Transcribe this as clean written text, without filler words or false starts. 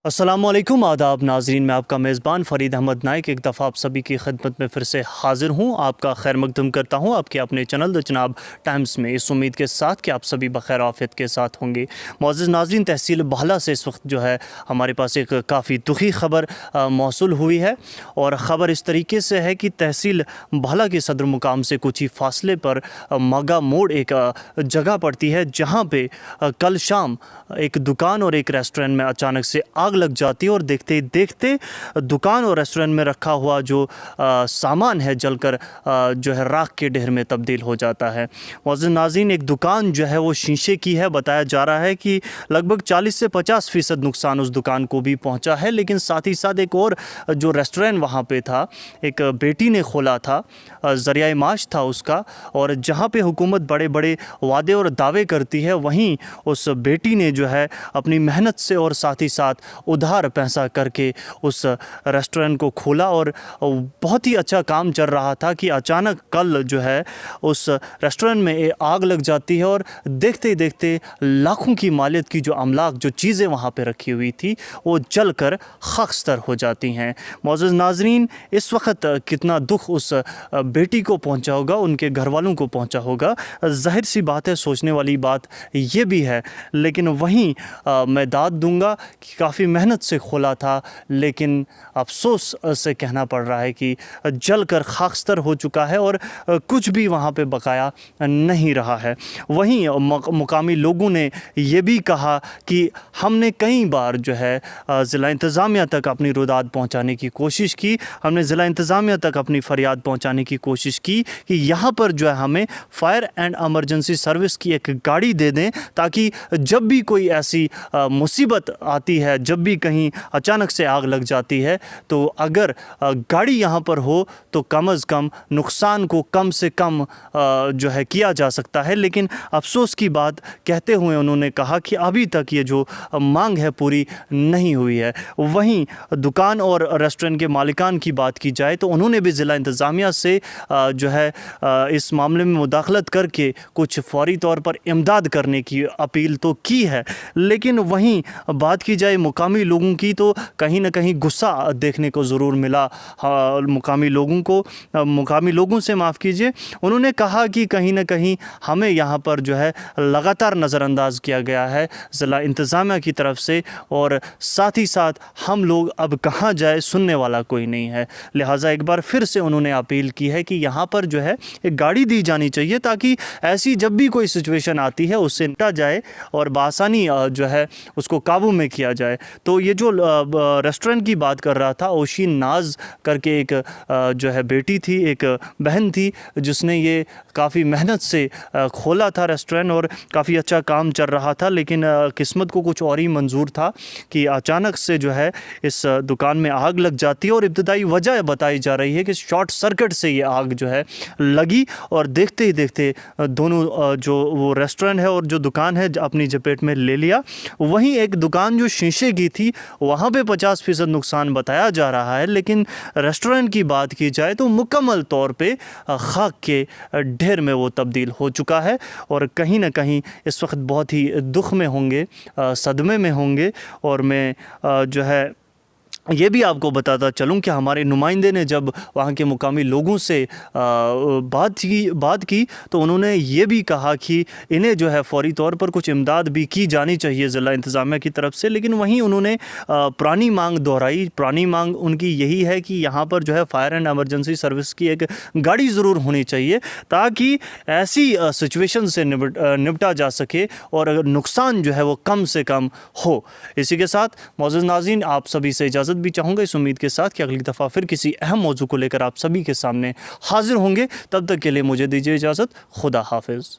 अस्सलामुअलैकुम आदाब नाजरीन, मैं आपका मेज़बान फ़रीद अहमद नाइक एक दफ़ा आप सभी की खिदमत में फिर से हाज़िर हूँ। आपका खैर मकदम करता हूँ आपके अपने चैनल द जनाब टाइम्स में, इस उम्मीद के साथ कि आप सभी बखैर आफ़ियत के साथ होंगे। मुअज़्ज़ज़ नाज़रीन, तहसील बहला से इस वक्त जो है हमारे पास एक काफ़ी दुखी ख़बर मौसूल हुई है, और ख़बर इस तरीके से है कि तहसील बहला के सदर मुकाम से कुछ ही फासले पर मागा मोड़ एक जगह पड़ती है, जहाँ पे कल शाम एक दुकान और एक रेस्टोरेंट में अचानक से आग लग जाती है, और देखते ही देखते दुकान और रेस्टोरेंट में रखा हुआ जो सामान है जलकर जो है राख के ढेर में तब्दील हो जाता है। मुअज़्ज़ज़ नाज़रीन, एक दुकान जो है वो शीशे की है। बताया जा रहा है कि लगभग 40 से 50% नुकसान उस दुकान को भी पहुंचा है, लेकिन साथ ही साथ एक और जो रेस्टोरेंट वहाँ पे था, एक बेटी ने खोला था, ज़रिया माश था उसका, और जहाँ पे हुकूमत बड़े बड़े वादे और दावे करती है, वहीं उस बेटी ने जो है अपनी मेहनत से और साथ ही साथ उधार पैसा करके उस रेस्टोरेंट को खोला, और बहुत ही अच्छा काम चल रहा था कि अचानक कल जो है उस रेस्टोरेंट में आग लग जाती है, और देखते ही देखते लाखों की मालियत की जो अमलाक, जो चीज़ें वहाँ पे रखी हुई थी, वो जलकर खाकस्तर हो जाती हैं। मुअज़्ज़ज़ नाज़रीन, इस वक्त कितना दुख उस बेटी को पहुँचा होगा, उनके घर वालों को पहुँचा होगा, ज़ाहिर सी बात है, सोचने वाली बात ये भी है। लेकिन वहीं मैं दाद दूंगा कि काफ़ी मेहनत से खोला था, लेकिन अफसोस से कहना पड़ रहा है कि जलकर खाकस्तर हो चुका है, और कुछ भी वहाँ पे बकाया नहीं रहा है। वहीं मुकामी लोगों ने ये भी कहा कि हमने कई बार जो है ज़िला इंतज़ामिया तक अपनी रुदाद पहुँचाने की कोशिश की, हमने ज़िला इंतज़ामिया तक अपनी फ़रियाद पहुँचाने की कोशिश की कि यहाँ पर जो है हमें फ़ायर एंड एमरजेंसी सर्विस की एक गाड़ी दे दें, ताकि जब भी कोई ऐसी मुसीबत आती है, जब भी कहीं अचानक से आग लग जाती है, तो अगर गाड़ी यहाँ पर हो तो कम अज़ कम नुकसान को कम से कम जो है किया जा सकता है। लेकिन अफसोस की बात कहते हुए उन्होंने कहा कि अभी तक ये जो मांग है पूरी नहीं हुई है। वहीं दुकान और रेस्टोरेंट के मालिकान की बात की जाए तो उन्होंने भी ज़िला इंतज़ामिया से जो है इस मामले में मुदाखलत करके कुछ फौरी तौर पर इमदाद करने की अपील तो की है, लेकिन वहीं बात की जाए मुकामी लोगों की तो कहीं ना कहीं गुस्सा देखने को ज़रूर मिला। मुकामी लोगों से माफ़ कीजिए, उन्होंने कहा कि कहीं ना कहीं हमें यहाँ पर जो है लगातार नज़रअंदाज किया गया है ज़िला इंतज़ामिया की तरफ से, और साथ ही साथ हम लोग अब कहाँ जाए, सुनने वाला कोई नहीं है। लिहाजा एक बार फिर से उन्होंने अपील की है कि यहाँ पर जो है एक गाड़ी दी जानी चाहिए, ताकि ऐसी जब भी कोई सिचुएशन आती है उससे निपटा जाए और बआसानी जो है उसको काबू में किया जाए। तो ये जो रेस्टोरेंट की बात कर रहा था, ओशीन नाज करके एक जो है बेटी थी, एक बहन थी, जिसने ये काफ़ी मेहनत से खोला था रेस्टोरेंट, और काफ़ी अच्छा काम चल रहा था, लेकिन किस्मत को कुछ और ही मंजूर था कि अचानक से जो है इस दुकान में आग लग जाती है, और इब्तदाई वजह बताई जा रही है कि शॉर्ट सर्किट से ये आग जो है लगी, और देखते ही देखते दोनों जो वो रेस्टोरेंट है और जो दुकान है अपनी चपेट में ले लिया। वहीं एक दुकान जो शीशे की थी वहाँ पे 50% नुकसान बताया जा रहा है, लेकिन रेस्टोरेंट की बात की जाए तो मुकम्मल तौर पे खाक के ढेर में वो तब्दील हो चुका है, और कहीं ना कहीं इस वक्त बहुत ही दुख में होंगे, सदमे में होंगे। और मैं जो है ये भी आपको बताता चलूँ कि हमारे नुमाइंदे ने जब वहाँ के मुकामी लोगों से बात की तो उन्होंने ये भी कहा कि इन्हें जो है फ़ौरी तौर पर कुछ इमदाद भी की जानी चाहिए ज़िला इंतज़ामिया की तरफ से। लेकिन वहीं उन्होंने पुरानी मांग दोहराई। पुरानी मांग उनकी यही है कि यहाँ पर जो है फ़ायर एंड एमरजेंसी सर्विस की एक गाड़ी ज़रूर होनी चाहिए, ताकि ऐसी सिचुएशन से निपटा जा सके और नुकसान जो है वो कम से कम हो। इसी के साथ मुअज़्ज़ज़ नाज़रीन, आप सभी से इजाज़त भी चाहूँगा, इस उम्मीद के साथ कि अगली दफ़ा फिर किसी अहम मौजू को लेकर आप सभी के सामने हाजिर होंगे। तब तक के लिए मुझे दीजिए इजाज़त। खुदा हाफिज़।